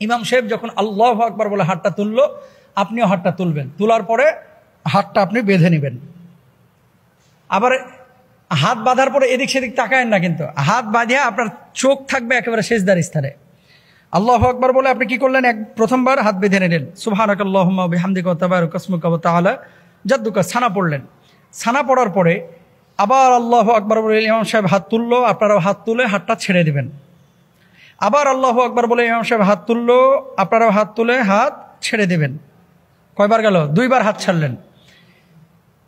ইমাম সাহেব যখন আল্লাহু আকবার বলে হাতটা তুললো, আপনিও হাতটা তুলবেন। তোলার পরে হাতটা আপনি বেঁধে নেবেন। আবার হাত বাঁধার পরে এদিক সেদিক তাকায়েন না, কিন্তু হাত বাঁধিয়া আপনার চোখ থাকবে একেবারে সিজদার স্থানে। আল্লাহু আকবার বলে আপনি কি করলেন? প্রথমবার হাত বেঁধে নিলেন, সুবহানাকাল্লাহুম্মা ওয়া বিহামদিকা ওয়া তাবারাকা ইসমুকা ওয়া তাআলা জাদ্দুকা, ছানা পড়লেন। ছানা পড়ার পরে আবার আল্লাহু আকবার বলে ইমাম সাহেব হাত তুললো, আপনারাও হাত তুলে হাতটা ছেড়ে দিবেন। আবার আল্লাহু আকবার বলে ইমাম সাহেব হাত তুললো, আপনারাও হাত তুলে হাত ছেড়ে দিবেন। কয়বার গেল? দুইবার হাত ছাড়লেন।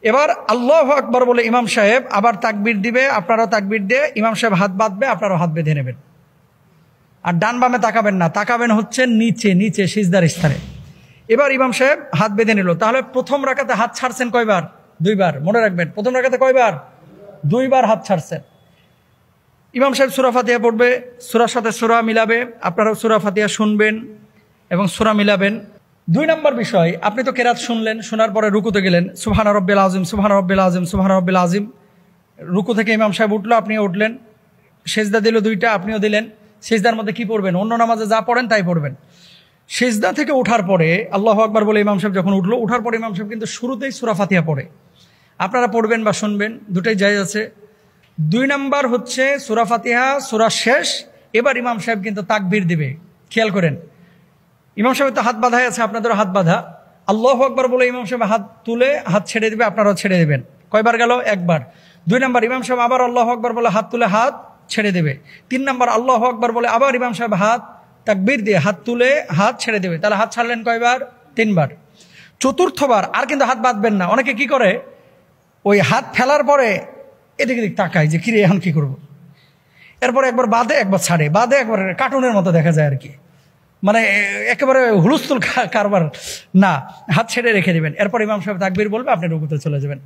এবার আল্লাহু আকবার বলে ইমাম সাহেব আবার তাকবীর দিবে, আপনারাও তাকবীর দিয়ে ইমাম সাহেব হাত বাঁধবে, আপনারাও হাত বেঁধে নেবেন। আর ডান বামে তাকাবেন না, তাকাবেন হচ্ছে নিচে, নিচে সিজদার স্থানে। এবার ইমাম সাহেব হাত বেঁধে নিল। তাহলে প্রথম রাকাতে হাত ছাড়ছেন কয়বার? দুইবার। মনে রাখবেন, প্রথম রাকাতে কয়বার? দুইবার হাত ছাড়ছেন। ইমাম সাহেব সূরা ফাতিহা পড়বে, সূরার সাথে সূরা মিলাবে, আপনারাও সূরা ফাতিহা শুনবেন এবং সূরা মিলাবেন। 2 নম্বর বিষয়, আপনি তো কেরাত শুনলেন, শোনার পরে রুকুতে গেলেন, সুবহানা রাব্বিল আযীম, সুবহানা রাব্বিল আযীম, সুবহানা রাব্বিল আযীম। রুকু থেকে ইমাম সাহেব উঠলো, আপনিও উঠলেন। সেজদা দিল 2টা, আপনিও দিলেন। সেজদার মধ্যে কি পড়বেন? অন্য নামাজে যা পড়েন তাই পড়বেন। সেজদা থেকে ওঠার পরে আল্লাহু আকবার বলে ইমাম সাহেব যখন উঠলো, উঠার পরে ইমাম সাহেব কিন্তু শুরুতেই সূরা ফাতিহা পড়ে। আপনারা পড়বেন বা শুনবেন, দুটাই জায়েজ আছে। 2 নম্বর হচ্ছে সূরা ফাতিহা, সূরা শেষ। এবার ইমাম সাহেব কিন্তু তাকবীর দিবে। খেয়াল করেন, ইমাম সাহেব তো হাত বাঁধাই আছে, আপনাদেরও হাত বাঁধা। আল্লাহু আকবার বলে ইমাম সাহেব হাত তুলে হাত ছেড়ে দিবে, আপনারাও ছেড়ে দেবেন। কয়বার গেল? একবার। 2 নম্বর, ইমাম সাহেব আবার আল্লাহু আকবার বলে হাত তুলে হাত ছেড়ে দেবে। 3 নম্বর, আল্লাহু আকবার বলে আবার ইমাম সাহেব হাত তাকবীর দিয়ে হাত তুলে হাত ছেড়ে দেবে। তাহলে হাত ছাড়লেন কয়বার? 3 বার। চতুর্থবার আর কিন্তু হাত বাঁধবেন না। অনেকে কি করে, ওই হাত ফেলার পরে এদিকে দিক তাকায় যে কিরে এখন কি করব। এরপরে একবার বাঁধে, একবার ছাড়ে, বাঁধে, একবার কার্টুনের মতো দেখা যায় আর কি। মানে একেবারে হুলস্থুল কারবার না, হাত ছেড়ে রেখে দেবেন। এরপর ইমাম সাহেব তাকবীর বলবে, আপনি রুকুতে চলে যাবেন।